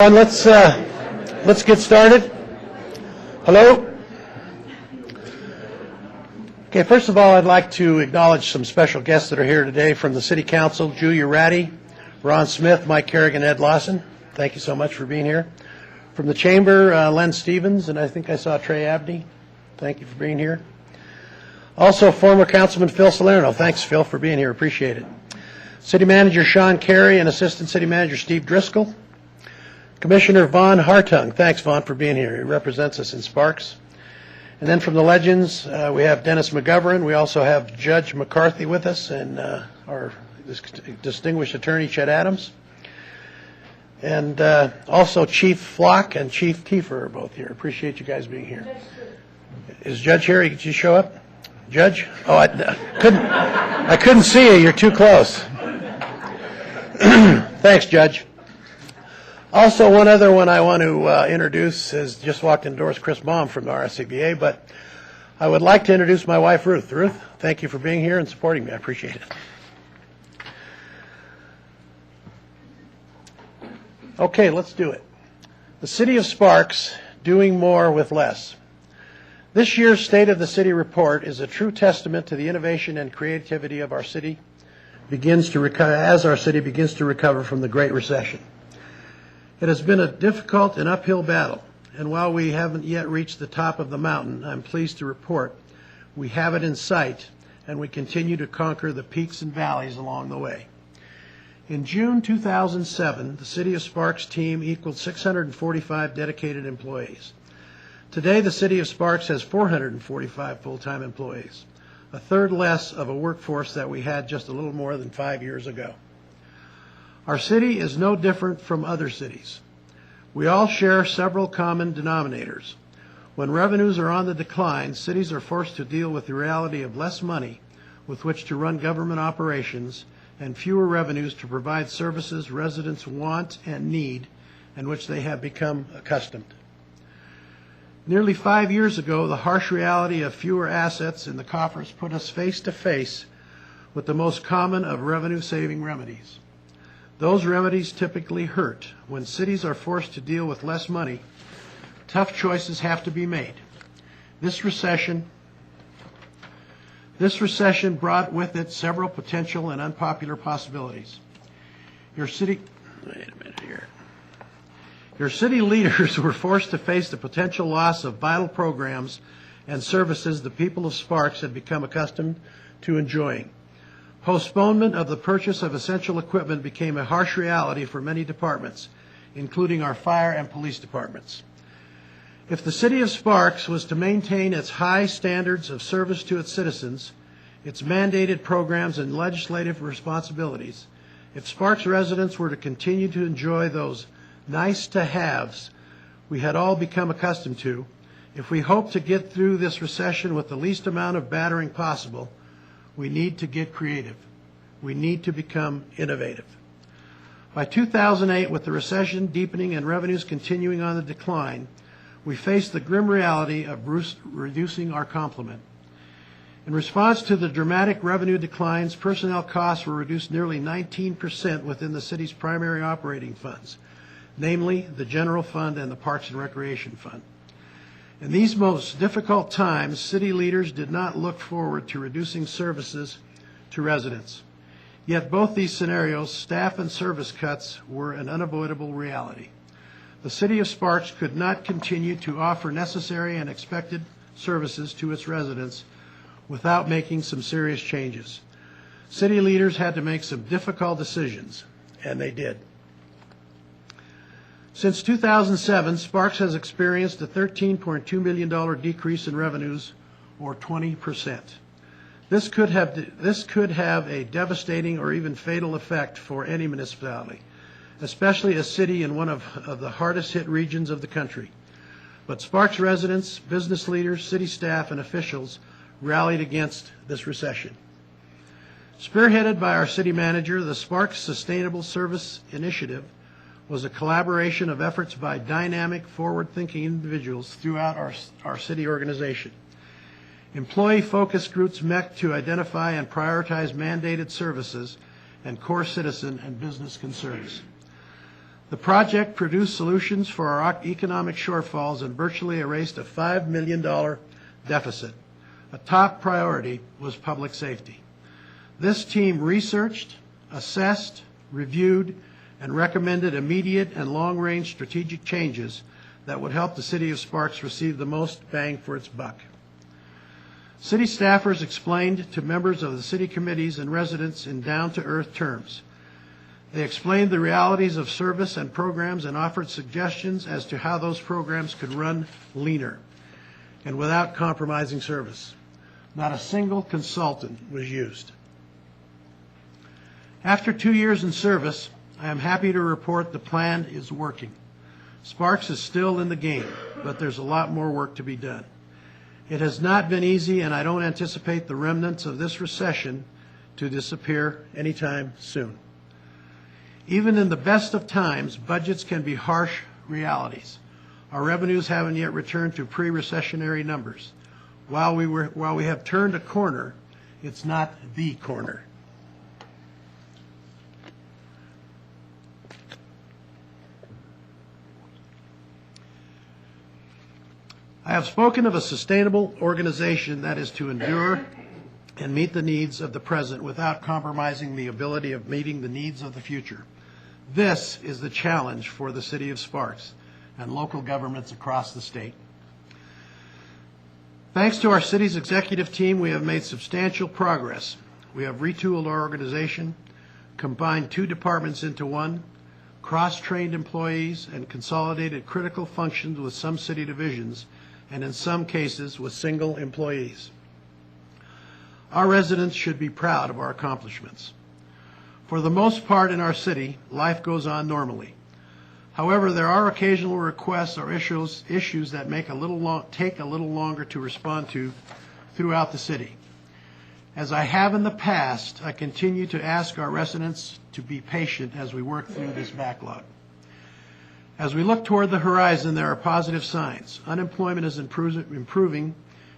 Let's get started. Hello. Okay, first of all, I'd like to acknowledge some special guests that are here today from the City Council: Julia Ratty, Ron Smith, Mike Kerrigan, Ed Lawson. Thank you so much for being here. From the Chamber, Len Stevens, and I think I saw Trey Abney. Thank you for being here. Also, former Councilman Phil Salerno. Thanks, Phil, for being here. Appreciate it. City Manager Sean Carey and Assistant City Manager Steve Driscoll. Commissioner Vaughn Hartung. Thanks, Vaughn, for being here. He represents us in Sparks. And then from the Legends, we have Dennis McGovern. We also have Judge McCarthy with us, and our distinguished attorney, Chet Adams. And also Chief Flock and Chief Kiefer are both here. Appreciate you guys being here. Is Judge here? Did you show up? Judge? Oh, I couldn't see you. You're too close. Thanks, Judge. Also, one other one I want to introduce has just walked indoors, Chris Baum from the RSCBA, but I would like to introduce my wife, Ruth. Ruth, thank you for being here and supporting me. I appreciate it. Okay, let's do it. The City of Sparks, doing more with less. This year's State of the City report is a true testament to the innovation and creativity of our city as our city begins to recover from the Great Recession. It has been a difficult and uphill battle, and while we haven't yet reached the top of the mountain, I'm pleased to report we have it in sight, and we continue to conquer the peaks and valleys along the way. In June 2007, the City of Sparks team equaled 645 dedicated employees. Today, the City of Sparks has 445 full-time employees, a third less of a workforce that we had just a little more than 5 years ago. Our city is no different from other cities. We all share several common denominators. When revenues are on the decline, cities are forced to deal with the reality of less money with which to run government operations and fewer revenues to provide services residents want and need and which they have become accustomed. Nearly 5 years ago, the harsh reality of fewer assets in the coffers put us face to face with the most common of revenue-saving remedies. Those remedies typically hurt. When cities are forced to deal with less money, tough choices have to be made. This recession brought with it several potential and unpopular possibilities. Your city leaders were forced to face the potential loss of vital programs and services the people of Sparks had become accustomed to enjoying. Postponement of the purchase of essential equipment became a harsh reality for many departments, including our fire and police departments. If the City of Sparks was to maintain its high standards of service to its citizens, its mandated programs and legislative responsibilities, if Sparks residents were to continue to enjoy those nice-to-haves we had all become accustomed to, if we hope to get through this recession with the least amount of battering possible, we need to get creative. We need to become innovative. By 2008, with the recession deepening and revenues continuing on the decline, we faced the grim reality of reducing our complement. In response to the dramatic revenue declines, personnel costs were reduced nearly 19% within the city's primary operating funds, namely the General Fund and the Parks and Recreation Fund. In these most difficult times, city leaders did not look forward to reducing services to residents. Yet both these scenarios, staff and service cuts, were an unavoidable reality. The City of Sparks could not continue to offer necessary and expected services to its residents without making some serious changes. City leaders had to make some difficult decisions, and they did. Since 2007, Sparks has experienced a $13.2 million decrease in revenues, or 20%. This could have a devastating or even fatal effect for any municipality, especially a city in one of the hardest hit regions of the country. But Sparks residents, business leaders, city staff, and officials rallied against this recession. Spearheaded by our city manager, the Sparks Sustainable Service Initiative was a collaboration of efforts by dynamic, forward-thinking individuals throughout our city organization. Employee-focused groups met to identify and prioritize mandated services and core citizen and business concerns. The project produced solutions for our economic shortfalls and virtually erased a $5 million deficit. A top priority was public safety. This team researched, assessed, reviewed, and recommended immediate and long-range strategic changes that would help the City of Sparks receive the most bang for its buck. City staffers explained to members of the city committees and residents in down-to-earth terms. They explained the realities of service and programs and offered suggestions as to how those programs could run leaner and without compromising service. Not a single consultant was used. After 2 years in service, I am happy to report the plan is working. Sparks is still in the game, but there's a lot more work to be done. It has not been easy, and I don't anticipate the remnants of this recession to disappear anytime soon. Even in the best of times, budgets can be harsh realities. Our revenues haven't yet returned to pre-recessionary numbers. While we have turned a corner, it's not the corner. I have spoken of a sustainable organization that is to endure and meet the needs of the present without compromising the ability of meeting the needs of the future. This is the challenge for the City of Sparks and local governments across the state. Thanks to our city's executive team, we have made substantial progress. We have retooled our organization, combined 2 departments into one, cross-trained employees, and consolidated critical functions with some city divisions, and in some cases with single employees. Our residents should be proud of our accomplishments. For the most part in our city, life goes on normally. However, there are occasional requests or issues that take a little longer to respond to throughout the city. As I have in the past, I continue to ask our residents to be patient as we work through this backlog. As we look toward the horizon, there are positive signs. Unemployment is improving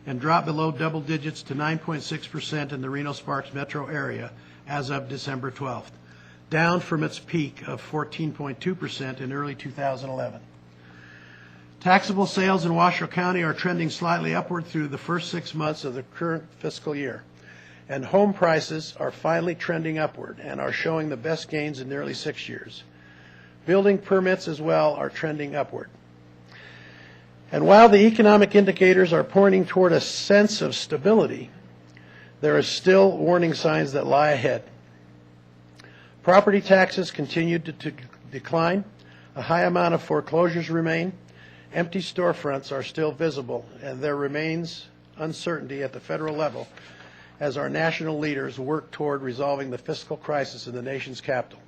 and dropped below double digits to 9.6% in the Reno-Sparks metro area as of December 12th, down from its peak of 14.2% in early 2011. Taxable sales in Washoe County are trending slightly upward through the first 6 months of the current fiscal year, and home prices are finally trending upward and are showing the best gains in nearly 6 years. Building permits as well are trending upward. And while the economic indicators are pointing toward a sense of stability, there are still warning signs that lie ahead. Property taxes continue to decline. A high amount of foreclosures remain. Empty storefronts are still visible, and there remains uncertainty at the federal level as our national leaders work toward resolving the fiscal crisis in the nation's capital.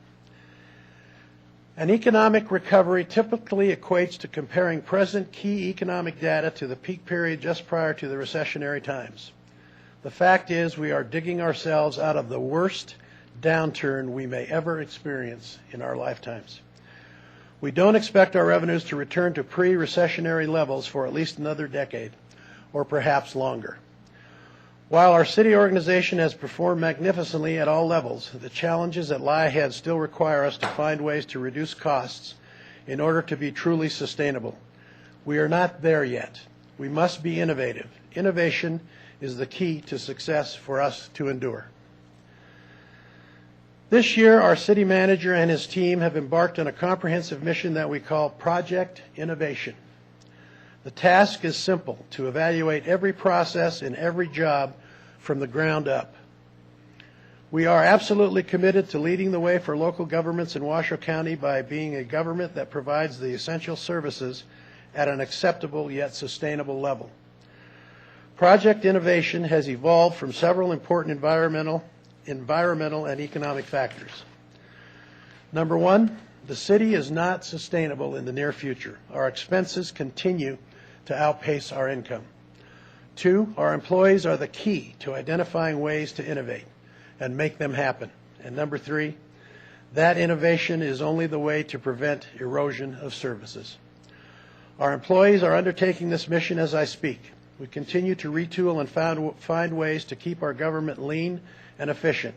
An economic recovery typically equates to comparing present key economic data to the peak period just prior to the recessionary times. The fact is, we are digging ourselves out of the worst downturn we may ever experience in our lifetimes. We don't expect our revenues to return to pre-recessionary levels for at least another decade, or perhaps longer. While our city organization has performed magnificently at all levels, the challenges that lie ahead still require us to find ways to reduce costs in order to be truly sustainable. We are not there yet. We must be innovative. Innovation is the key to success for us to endure. This year, our city manager and his team have embarked on a comprehensive mission that we call Project Innovation. The task is simple: to evaluate every process in every job from the ground up. We are absolutely committed to leading the way for local governments in Washoe County by being a government that provides the essential services at an acceptable yet sustainable level. Project Innovation has evolved from several important environmental and economic factors. Number one, the city is not sustainable in the near future. Our expenses continue to outpace our income. 2, our employees are the key to identifying ways to innovate and make them happen. And number 3, that innovation is only the way to prevent erosion of services. Our employees are undertaking this mission as I speak. We continue to retool and find ways to keep our government lean and efficient,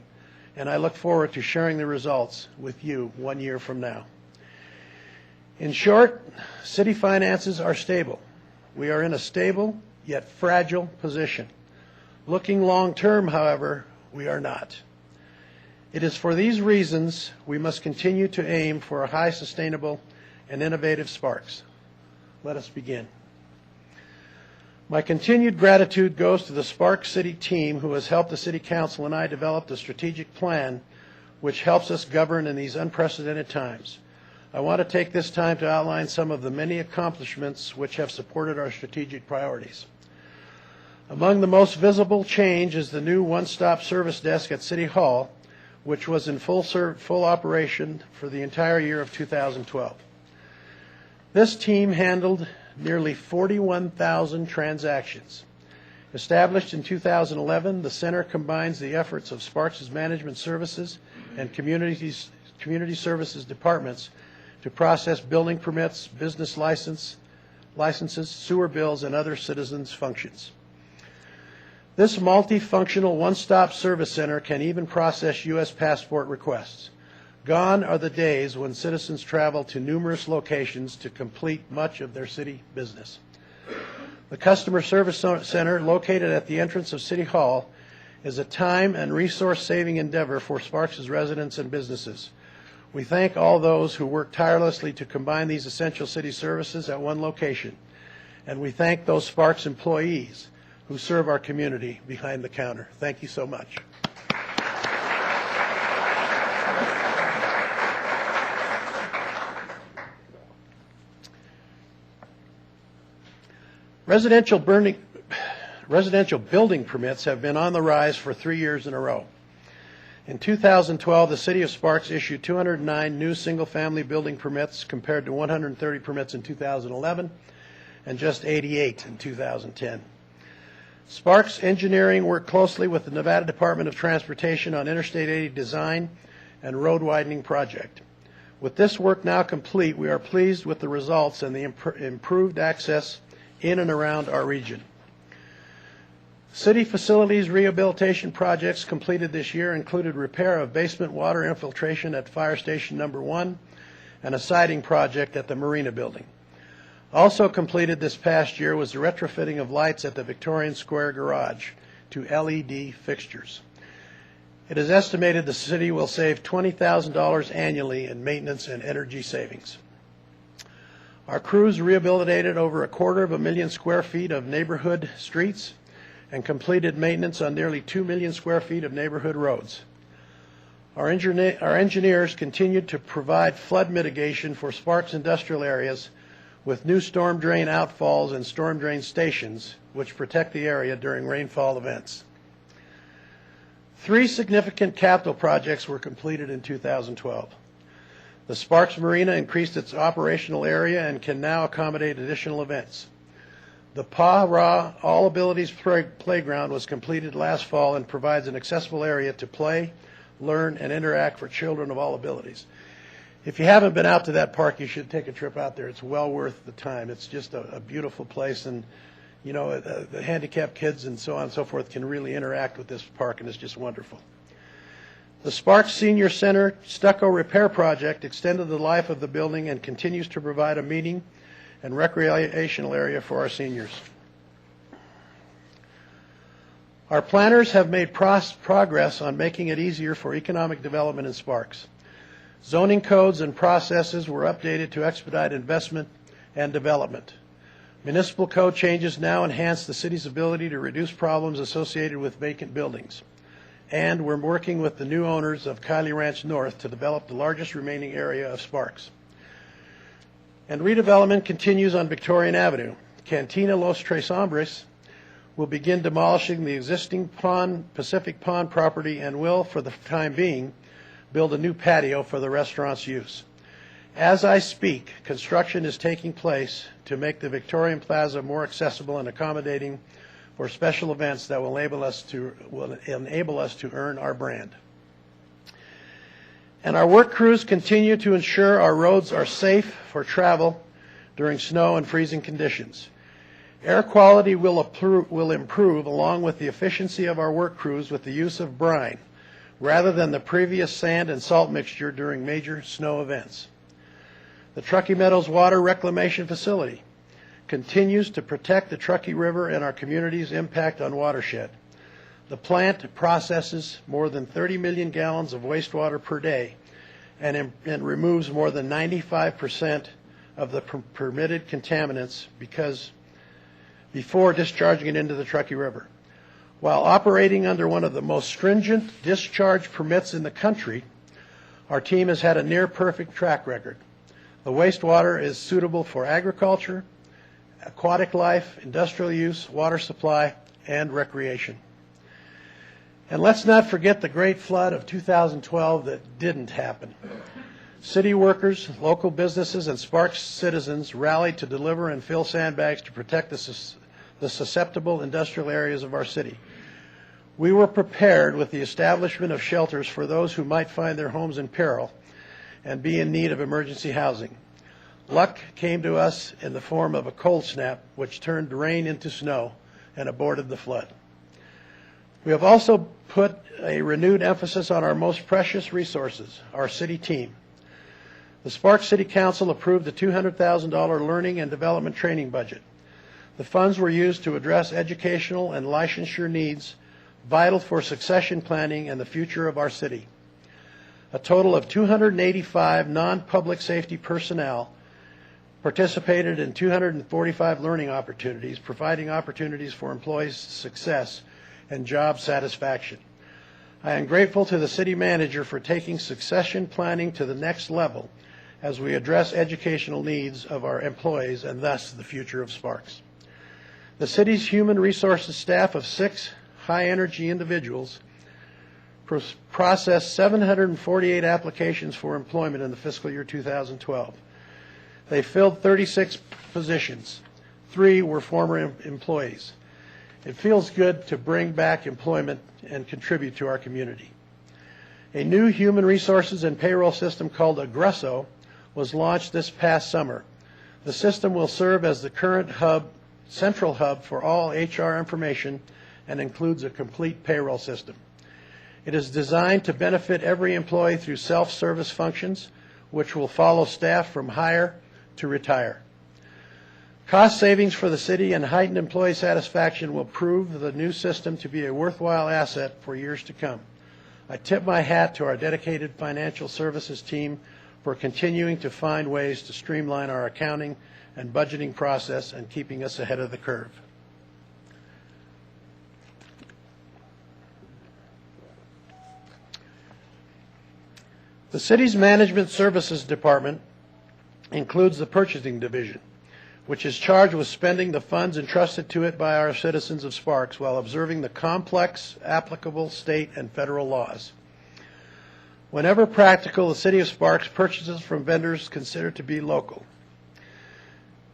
and I look forward to sharing the results with you 1 year from now. In short, city finances are stable. We are in a stable yet fragile position. Looking long-term, however, we are not. It is for these reasons we must continue to aim for a high sustainable and innovative Sparks. Let us begin. My continued gratitude goes to the Sparks City team who has helped the City Council and I develop the strategic plan which helps us govern in these unprecedented times. I want to take this time to outline some of the many accomplishments which have supported our strategic priorities. Among the most visible change is the new one-stop service desk at City Hall, which was in full operation for the entire year of 2012. This team handled nearly 41,000 transactions. Established in 2011, the center combines the efforts of Sparks' management services and community services departments to process building permits, business licenses, sewer bills, and other citizens' functions. This multifunctional one-stop service center can even process U.S. passport requests. Gone are the days when citizens travel to numerous locations to complete much of their city business. The Customer Service Center, located at the entrance of City Hall, is a time and resource-saving endeavor for Sparks' residents and businesses. We thank all those who work tirelessly to combine these essential city services at one location, and we thank those Sparks employees who serve our community behind the counter. Thank you so much. Residential building permits have been on the rise for 3 years in a row. In 2012, the City of Sparks issued 209 new single-family building permits compared to 130 permits in 2011 and just 88 in 2010. Sparks Engineering worked closely with the Nevada Department of Transportation on Interstate 80 design and road widening project. With this work now complete, we are pleased with the results and the improved access in and around our region. City facilities rehabilitation projects completed this year included repair of basement water infiltration at Fire Station Number 1 and a siding project at the Marina Building. Also completed this past year was the retrofitting of lights at the Victorian Square Garage to LED fixtures. It is estimated the city will save $20,000 annually in maintenance and energy savings. Our crews rehabilitated over 250,000 square feet of neighborhood streets and completed maintenance on nearly 2 million square feet of neighborhood roads. Our engineers continued to provide flood mitigation for Sparks industrial areas with new storm drain outfalls and storm drain stations, which protect the area during rainfall events. 3 significant capital projects were completed in 2012. The Sparks Marina increased its operational area and can now accommodate additional events. The Pa-Ra All Abilities Playground was completed last fall and provides an accessible area to play, learn, and interact for children of all abilities. If you haven't been out to that park, you should take a trip out there. It's well worth the time. It's just a beautiful place, and you know, the handicapped kids and so on and so forth can really interact with this park, and it's just wonderful. The Sparks Senior Center stucco repair project extended the life of the building and continues to provide a meeting and recreational area for our seniors. Our planners have made progress on making it easier for economic development in Sparks. Zoning codes and processes were updated to expedite investment and development. Municipal code changes now enhance the city's ability to reduce problems associated with vacant buildings. And we're working with the new owners of Kylie Ranch North to develop the largest remaining area of Sparks. And redevelopment continues on Victorian Avenue. Cantina Los Tres Hombres will begin demolishing the existing Pacific Pond property and will, for the time being, build a new patio for the restaurant's use. As I speak, construction is taking place to make the Victorian Plaza more accessible and accommodating for special events that will enable us to earn our brand. And our work crews continue to ensure our roads are safe for travel during snow and freezing conditions. Air quality will improve along with the efficiency of our work crews with the use of brine rather than the previous sand and salt mixture during major snow events. The Truckee Meadows Water Reclamation Facility continues to protect the Truckee River and our community's impact on watershed. The plant processes more than 30 million gallons of wastewater per day and removes more than 95% of the permitted contaminants before discharging it into the Truckee River. While operating under one of the most stringent discharge permits in the country, our team has had a near-perfect track record. The wastewater is suitable for agriculture, aquatic life, industrial use, water supply, and recreation. And let's not forget the great flood of 2012 that didn't happen. City workers, local businesses, and Sparks citizens rallied to deliver and fill sandbags to protect the susceptible industrial areas of our city. We were prepared with the establishment of shelters for those who might find their homes in peril and be in need of emergency housing. Luck came to us in the form of a cold snap, which turned rain into snow and aborted the flood. We have also put a renewed emphasis on our most precious resources, our city team. The Sparks City Council approved a $200,000 learning and development training budget. The funds were used to address educational and licensure needs vital for succession planning and the future of our city. A total of 285 non-public safety personnel participated in 245 learning opportunities, providing opportunities for employees' success and job satisfaction. I am grateful to the city manager for taking succession planning to the next level as we address educational needs of our employees and thus the future of Sparks. The city's human resources staff of 6 high-energy individuals processed 748 applications for employment in the fiscal year 2012. They filled 36 positions. 3 were former employees. It feels good to bring back employment and contribute to our community. A new human resources and payroll system called Aggresso was launched this past summer. The system will serve as the current central hub for all HR information and includes a complete payroll system. It is designed to benefit every employee through self-service functions, which will follow staff from hire to retire. Cost savings for the city and heightened employee satisfaction will prove the new system to be a worthwhile asset for years to come. I tip my hat to our dedicated financial services team for continuing to find ways to streamline our accounting and budgeting process and keeping us ahead of the curve. The city's management services department includes the purchasing division, which is charged with spending the funds entrusted to it by our citizens of Sparks while observing the complex applicable state and federal laws. Whenever practical, the city of Sparks purchases from vendors considered to be local.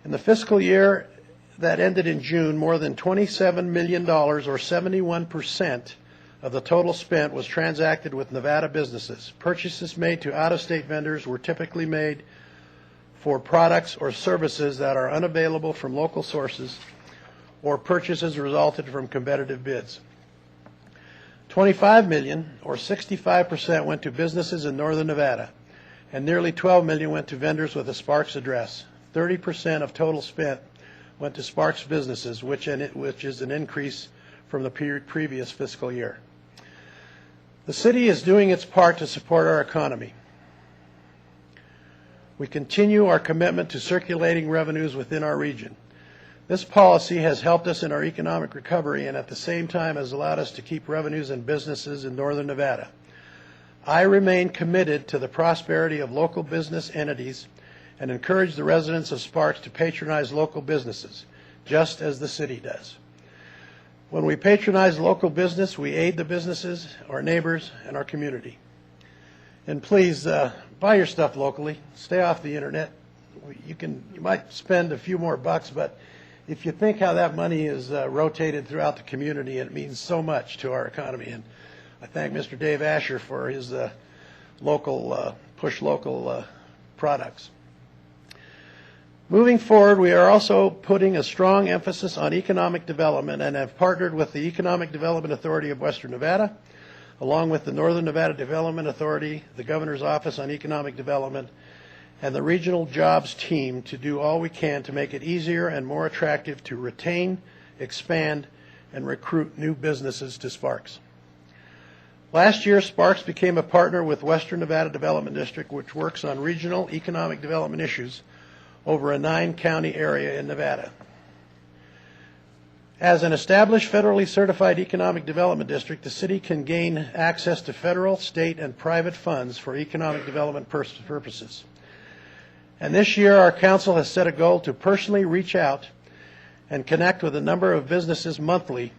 In the fiscal year that ended in June, more than $27 million, or 71% of the total spent, was transacted with Nevada businesses. Purchases made to out-of-state vendors were typically made for products or services that are unavailable from local sources, or purchases resulted from competitive bids. $25 million, or 65%, went to businesses in northern Nevada, and nearly $12 million went to vendors with a Sparks address. 30% of total spent went to Sparks businesses, which is an increase from the previous fiscal year. The city is doing its part to support our economy. We continue our commitment to circulating revenues within our region. This policy has helped us in our economic recovery and at the same time has allowed us to keep revenues in businesses in northern Nevada. I remain committed to the prosperity of local business entities and encourage the residents of Sparks to patronize local businesses, just as the city does. When we patronize local business, we aid the businesses, our neighbors, and our community. And please, buy your stuff locally. Stay off the internet. You might spend a few more bucks, but if you think how that money is rotated throughout the community, it means so much to our economy. And I thank Mr. Dave Asher for his push local products. Moving forward, we are also putting a strong emphasis on economic development and have partnered with the Economic Development Authority of Western Nevada, along with the Northern Nevada Development Authority, the Governor's Office on Economic Development, and the regional jobs team to do all we can to make it easier and more attractive to retain, expand, and recruit new businesses to Sparks. Last year, Sparks became a partner with Western Nevada Development District, which works on regional economic development issues over a 9-county area in Nevada. As an established federally certified economic development district, the city can gain access to federal, state, and private funds for economic development purposes. And this year, our council has set a goal to personally reach out and connect with a number of businesses monthly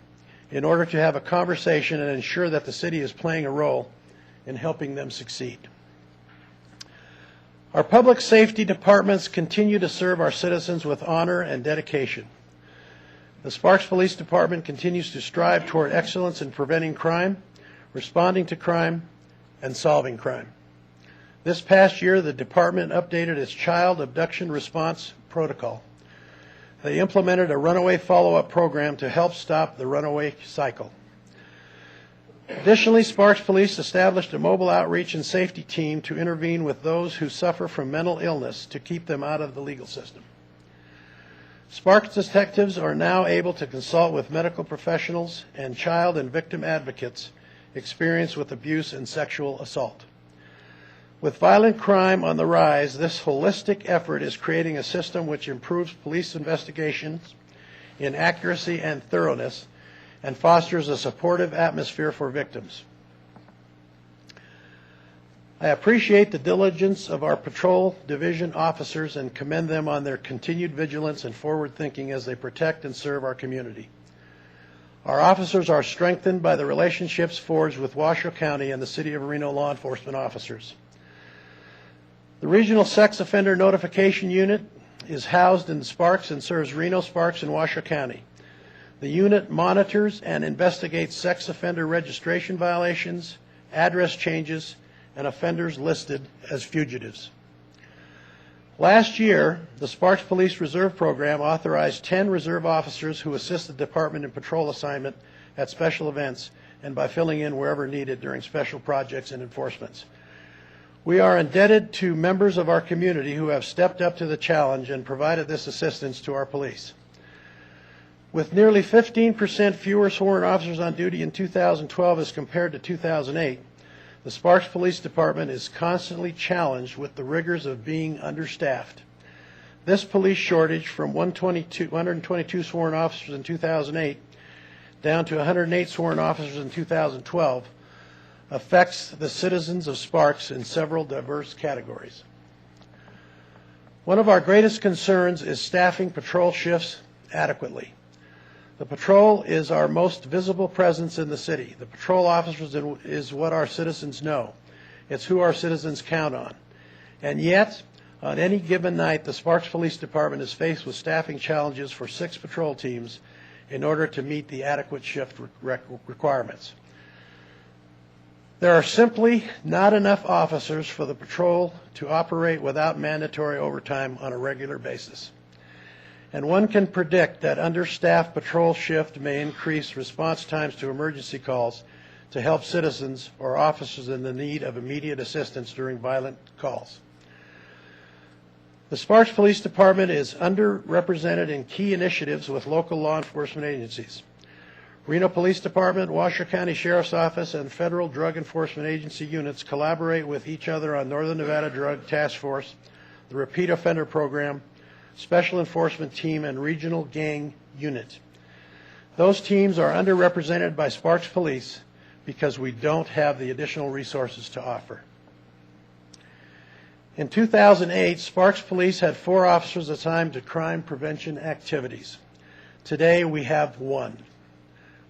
in order to have a conversation and ensure that the city is playing a role in helping them succeed. Our public safety departments continue to serve our citizens with honor and dedication. The Sparks Police Department continues to strive toward excellence in preventing crime, responding to crime, and solving crime. This past year, the department updated its child abduction response protocol. They implemented a runaway follow-up program to help stop the runaway cycle. Additionally, Sparks Police established a mobile outreach and safety team to intervene with those who suffer from mental illness to keep them out of the legal system. Sparks detectives are now able to consult with medical professionals and child and victim advocates experienced with abuse and sexual assault. With violent crime on the rise, this holistic effort is creating a system which improves police investigations in accuracy and thoroughness and fosters a supportive atmosphere for victims. I appreciate the diligence of our patrol division officers and commend them on their continued vigilance and forward thinking as they protect and serve our community. Our officers are strengthened by the relationships forged with Washoe County and the City of Reno law enforcement officers. The Regional Sex Offender Notification Unit is housed in Sparks and serves Reno, Sparks, and Washoe County. The unit monitors and investigates sex offender registration violations, address changes, and offenders listed as fugitives. Last year, the Sparks Police Reserve Program authorized 10 reserve officers who assist the department in patrol assignment at special events and by filling in wherever needed during special projects and enforcements. We are indebted to members of our community who have stepped up to the challenge and provided this assistance to our police. With nearly 15% fewer sworn officers on duty in 2012 as compared to 2008, the Sparks Police Department is constantly challenged with the rigors of being understaffed. This police shortage from 122 sworn officers in 2008 down to 108 sworn officers in 2012 affects the citizens of Sparks in several diverse categories. One of our greatest concerns is staffing patrol shifts adequately. The patrol is our most visible presence in the city. The patrol officers is what our citizens know. It's who our citizens count on. And yet, on any given night, the Sparks Police Department is faced with staffing challenges for 6 patrol teams in order to meet the adequate shift requirements. There are simply not enough officers for the patrol to operate without mandatory overtime on a regular basis. And one can predict that understaffed patrol shift may increase response times to emergency calls to help citizens or officers in the need of immediate assistance during violent calls. The Sparks Police Department is underrepresented in key initiatives with local law enforcement agencies. Reno Police Department, Washoe County Sheriff's Office, and Federal Drug Enforcement Agency units collaborate with each other on Northern Nevada Drug Task Force, the Repeat Offender Program, Special Enforcement Team, and Regional Gang Unit. Those teams are underrepresented by Sparks Police because we don't have the additional resources to offer. In 2008, Sparks Police had 4 officers assigned to crime prevention activities. Today, we have 1.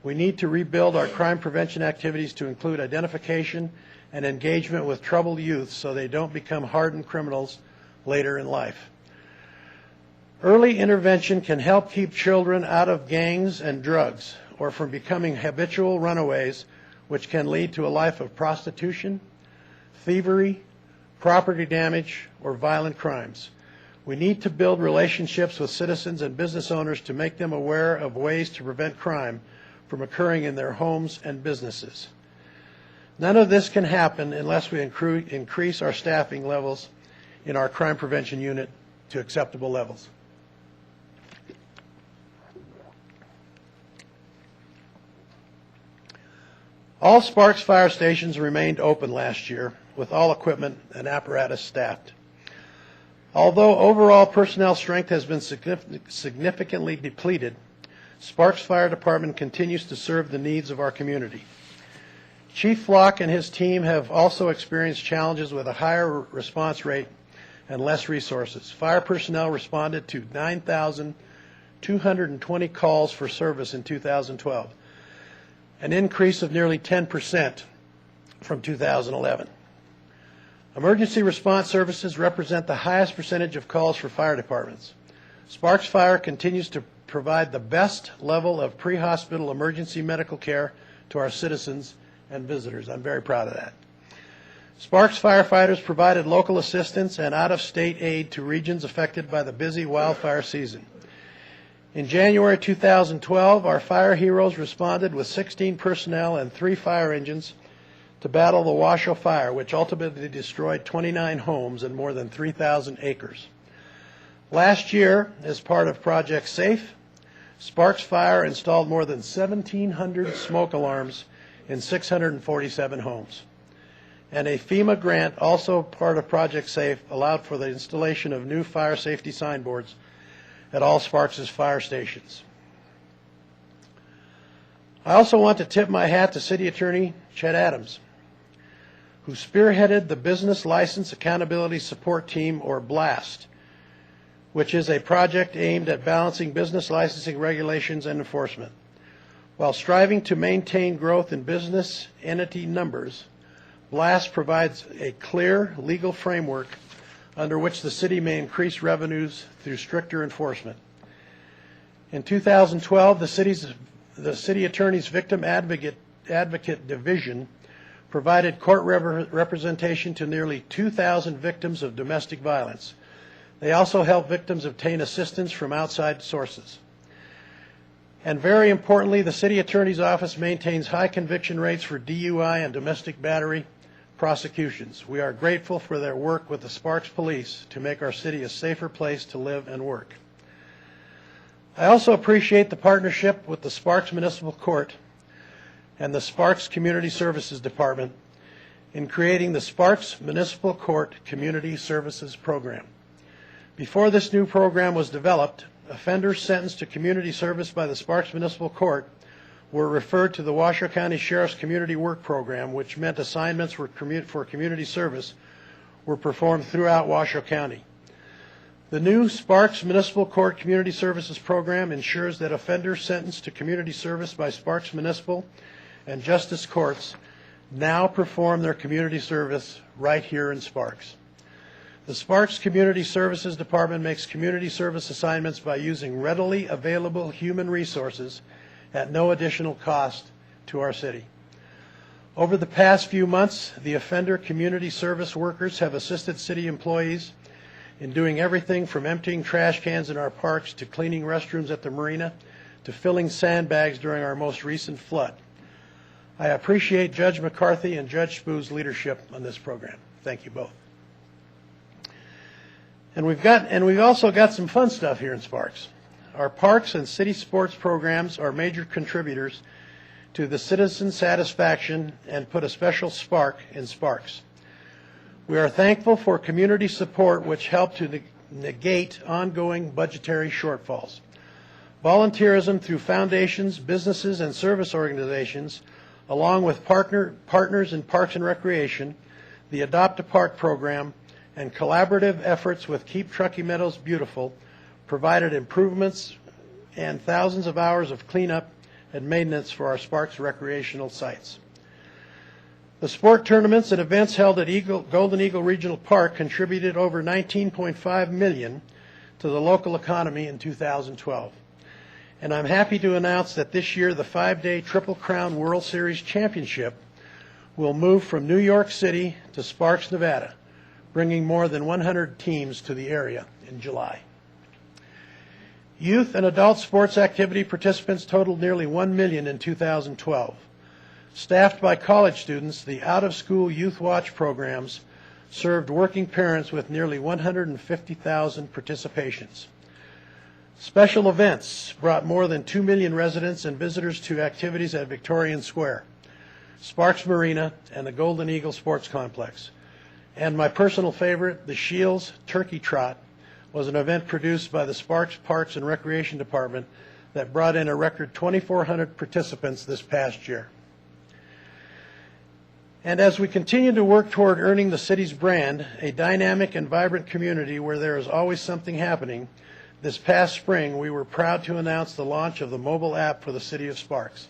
We need to rebuild our crime prevention activities to include identification and engagement with troubled youth so they don't become hardened criminals later in life. Early intervention can help keep children out of gangs and drugs or from becoming habitual runaways, which can lead to a life of prostitution, thievery, property damage, or violent crimes. We need to build relationships with citizens and business owners to make them aware of ways to prevent crime from occurring in their homes and businesses. None of this can happen unless we increase our staffing levels in our crime prevention unit to acceptable levels. All Sparks fire stations remained open last year, with all equipment and apparatus staffed. Although overall personnel strength has been significantly depleted, Sparks Fire Department continues to serve the needs of our community. Chief Flock and his team have also experienced challenges with a higher response rate and less resources. Fire personnel responded to 9,220 calls for service in 2012, an increase of nearly 10% from 2011. Emergency response services represent the highest percentage of calls for fire departments. Sparks Fire continues to provide the best level of pre-hospital emergency medical care to our citizens and visitors. I'm very proud of that. Sparks firefighters provided local assistance and out-of-state aid to regions affected by the busy wildfire season. In January 2012, our fire heroes responded with 16 personnel and 3 fire engines to battle the Washoe Fire, which ultimately destroyed 29 homes and more than 3,000 acres. Last year, as part of Project SAFE, Sparks Fire installed more than 1,700 smoke alarms in 647 homes. And a FEMA grant, also part of Project SAFE, allowed for the installation of new fire safety signboards at all Sparks' fire stations. I also want to tip my hat to City Attorney Chet Adams, who spearheaded the Business License Accountability Support Team, or BLAST, which is a project aimed at balancing business licensing regulations and enforcement. While striving to maintain growth in business entity numbers, BLAST provides a clear legal framework under which the city may increase revenues through stricter enforcement. In 2012, the City Attorney's Victim Advocate Division provided court representation to nearly 2,000 victims of domestic violence. They also help victims obtain assistance from outside sources. And very importantly, the City Attorney's Office maintains high conviction rates for DUI and domestic battery prosecutions. We are grateful for their work with the Sparks Police to make our city a safer place to live and work. I also appreciate the partnership with the Sparks Municipal Court and the Sparks Community Services Department in creating the Sparks Municipal Court Community Services Program. Before this new program was developed, offenders sentenced to community service by the Sparks Municipal Court were referred to the Washoe County Sheriff's Community Work Program, which meant assignments for community service were performed throughout Washoe County. The new Sparks Municipal Court Community Services Program ensures that offenders sentenced to community service by Sparks Municipal and Justice Courts now perform their community service right here in Sparks. The Sparks Community Services Department makes community service assignments by using readily available human resources at no additional cost to our city. Over the past few months, the offender community service workers have assisted city employees in doing everything from emptying trash cans in our parks to cleaning restrooms at the marina to filling sandbags during our most recent flood. I appreciate Judge McCarthy and Judge Spoo's leadership on this program. Thank you both. And we've also got some fun stuff here in Sparks. Our parks and city sports programs are major contributors to the citizen satisfaction and put a special spark in Sparks. We are thankful for community support, which helped to negate ongoing budgetary shortfalls. Volunteerism through foundations, businesses, and service organizations, along with partners in Parks and Recreation, the Adopt a Park program, and collaborative efforts with Keep Truckee Meadows Beautiful, provided improvements and thousands of hours of cleanup and maintenance for our Sparks recreational sites. The sport tournaments and events held at Golden Eagle Regional Park contributed over $19.5 million to the local economy in 2012. And I'm happy to announce that this year the 5-day Triple Crown World Series Championship will move from New York City to Sparks, Nevada, bringing more than 100 teams to the area in July. Youth and adult sports activity participants totaled nearly 1 million in 2012. Staffed by college students, the out-of-school Youth Watch programs served working parents with nearly 150,000 participations. Special events brought more than 2 million residents and visitors to activities at Victorian Square, Sparks Marina, and the Golden Eagle Sports Complex. And my personal favorite, the Shields Turkey Trot, was an event produced by the Sparks Parks and Recreation Department that brought in a record 2,400 participants this past year. And as we continue to work toward earning the city's brand, a dynamic and vibrant community where there is always something happening, this past spring we were proud to announce the launch of the mobile app for the city of Sparks.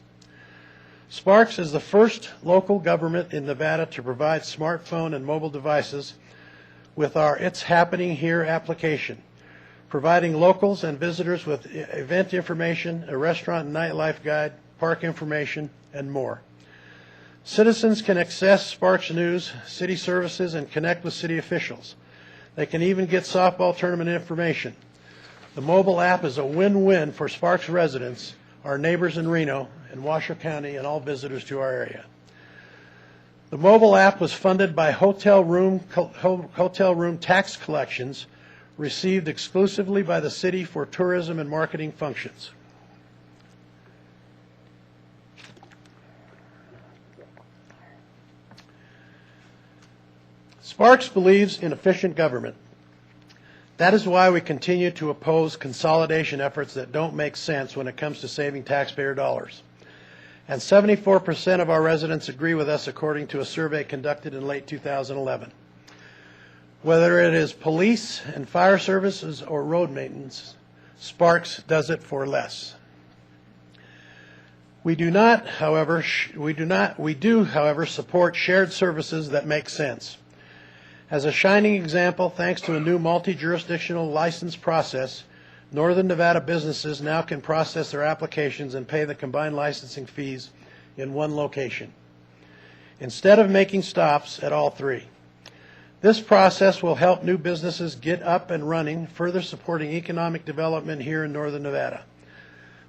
Sparks is the first local government in Nevada to provide smartphone and mobile devices with our It's Happening Here application, providing locals and visitors with event information, a restaurant and nightlife guide, park information, and more. Citizens can access Sparks News, city services, and connect with city officials. They can even get softball tournament information. The mobile app is a win-win for Sparks residents, our neighbors in Reno, and Washoe County, and all visitors to our area. The mobile app was funded by hotel room tax collections received exclusively by the city for tourism and marketing functions. Sparks believes in efficient government. That is why we continue to oppose consolidation efforts that don't make sense when it comes to saving taxpayer dollars. And 74% of our residents agree with us, according to a survey conducted in late 2011. Whether it is police and fire services or road maintenance, Sparks does it for less. We do, however, support shared services that make sense. As a shining example, thanks to a new multi-jurisdictional license process, Northern Nevada businesses now can process their applications and pay the combined licensing fees in one location, instead of making stops at all three. This process will help new businesses get up and running, further supporting economic development here in Northern Nevada.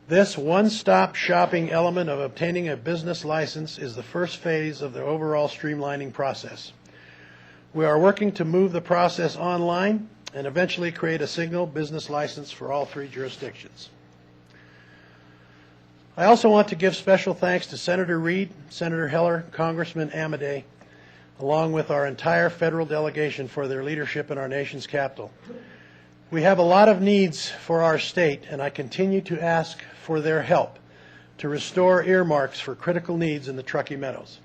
This one-stop shopping element of obtaining a business license is the first phase of the overall streamlining process. We are working to move the process online and eventually create a single business license for all three jurisdictions. I also want to give special thanks to Senator Reed, Senator Heller, Congressman Amodei, along with our entire federal delegation for their leadership in our nation's capital. We have a lot of needs for our state, and I continue to ask for their help to restore earmarks for critical needs in the Truckee Meadows.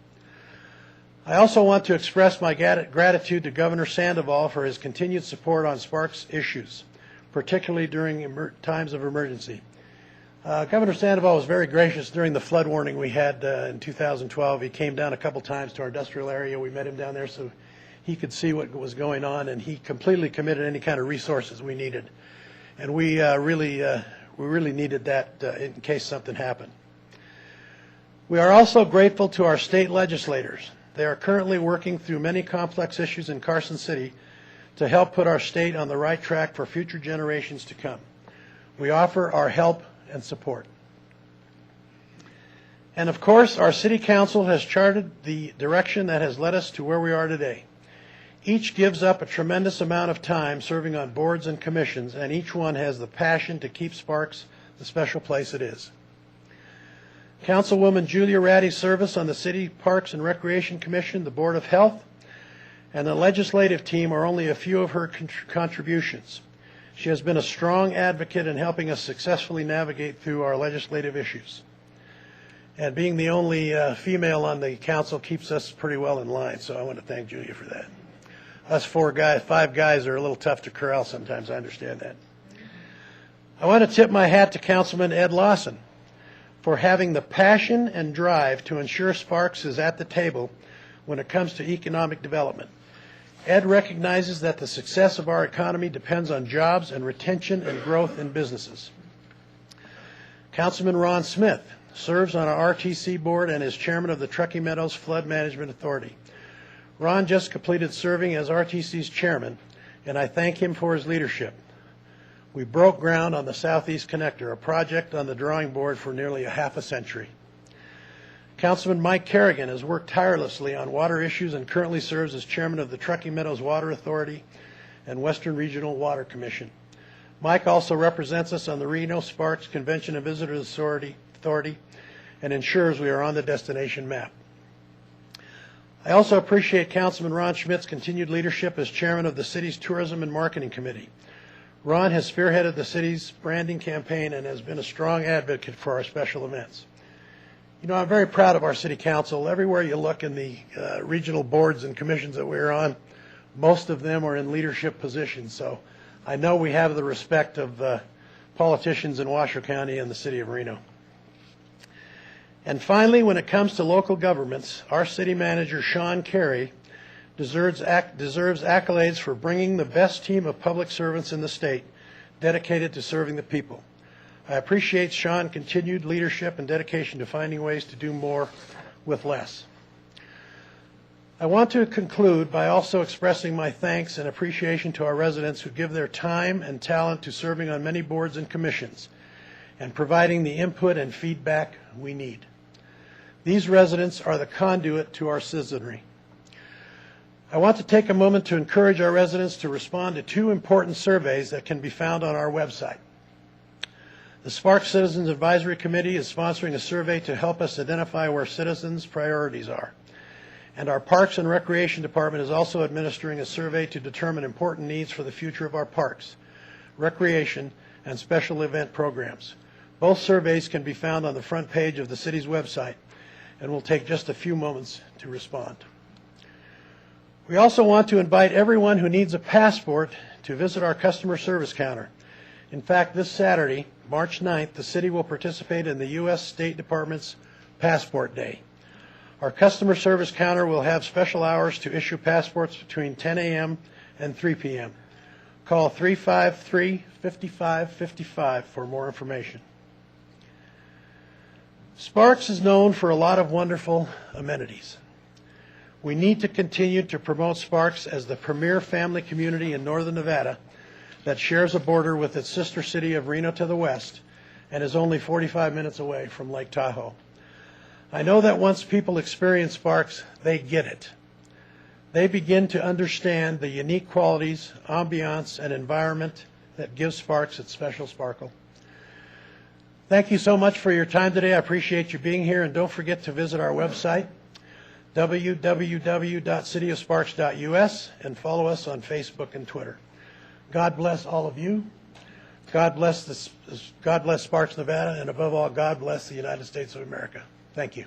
I also want to express my gratitude to Governor Sandoval for his continued support on Sparks issues, particularly during times of emergency. Governor Sandoval was very gracious during the flood warning we had in 2012. He came down a couple times to our industrial area. We met him down there so he could see what was going on, and he completely committed any kind of resources we needed. And we really needed that in case something happened. We are also grateful to our state legislators. They are currently working through many complex issues in Carson City to help put our state on the right track for future generations to come. We offer our help and support. And of course, our City Council has charted the direction that has led us to where we are today. Each gives up a tremendous amount of time serving on boards and commissions, and each one has the passion to keep Sparks the special place it is. Councilwoman Julia Ratty's service on the City Parks and Recreation Commission, the Board of Health, and the legislative team are only a few of her contributions. She has been a strong advocate in helping us successfully navigate through our legislative issues. And being the only female on the council keeps us pretty well in line, so I want to thank Julia for that. Us five guys are a little tough to corral sometimes, I understand that. I want to tip my hat to Councilman Ed Lawson for having the passion and drive to ensure Sparks is at the table when it comes to economic development. Ed recognizes that the success of our economy depends on jobs and retention and growth in businesses. Councilman Ron Smith serves on our RTC board and is chairman of the Truckee Meadows Flood Management Authority. Ron just completed serving as RTC's chairman, and I thank him for his leadership. We broke ground on the Southeast Connector, a project on the drawing board for nearly a half a century. Councilman Mike Kerrigan has worked tirelessly on water issues and currently serves as chairman of the Truckee Meadows Water Authority and Western Regional Water Commission. Mike also represents us on the Reno Sparks Convention and Visitors Authority and ensures we are on the destination map. I also appreciate Councilman Ron Schmidt's continued leadership as chairman of the city's Tourism and Marketing Committee. Ron has spearheaded the city's branding campaign and has been a strong advocate for our special events. You know, I'm very proud of our city council. Everywhere you look in the regional boards and commissions that we're on, most of them are in leadership positions. So I know we have the respect of politicians in Washoe County and the city of Reno. And finally, when it comes to local governments, our city manager, Sean Carey, deserves accolades for bringing the best team of public servants in the state dedicated to serving the people. I appreciate Sean's continued leadership and dedication to finding ways to do more with less. I want to conclude by also expressing my thanks and appreciation to our residents who give their time and talent to serving on many boards and commissions and providing the input and feedback we need. These residents are the conduit to our citizenry. I want to take a moment to encourage our residents to respond to two important surveys that can be found on our website. The Sparks Citizens Advisory Committee is sponsoring a survey to help us identify where citizens' priorities are. And our Parks and Recreation Department is also administering a survey to determine important needs for the future of our parks, recreation, and special event programs. Both surveys can be found on the front page of the city's website and will take just a few moments to respond. We also want to invite everyone who needs a passport to visit our customer service counter. In fact, this Saturday, March 9th, the city will participate in the U.S. State Department's Passport Day. Our customer service counter will have special hours to issue passports between 10 a.m. and 3 p.m. Call 353-5555 for more information. Sparks is known for a lot of wonderful amenities. We need to continue to promote Sparks as the premier family community in northern Nevada that shares a border with its sister city of Reno to the west and is only 45 minutes away from Lake Tahoe. I know that once people experience Sparks, they get it. They begin to understand the unique qualities, ambiance, and environment that gives Sparks its special sparkle. Thank you so much for your time today. I appreciate you being here, and don't forget to visit our website, www.cityofsparks.us, and follow us on Facebook and Twitter. God bless all of you. God bless Sparks, Nevada, and above all, God bless the United States of America. Thank you.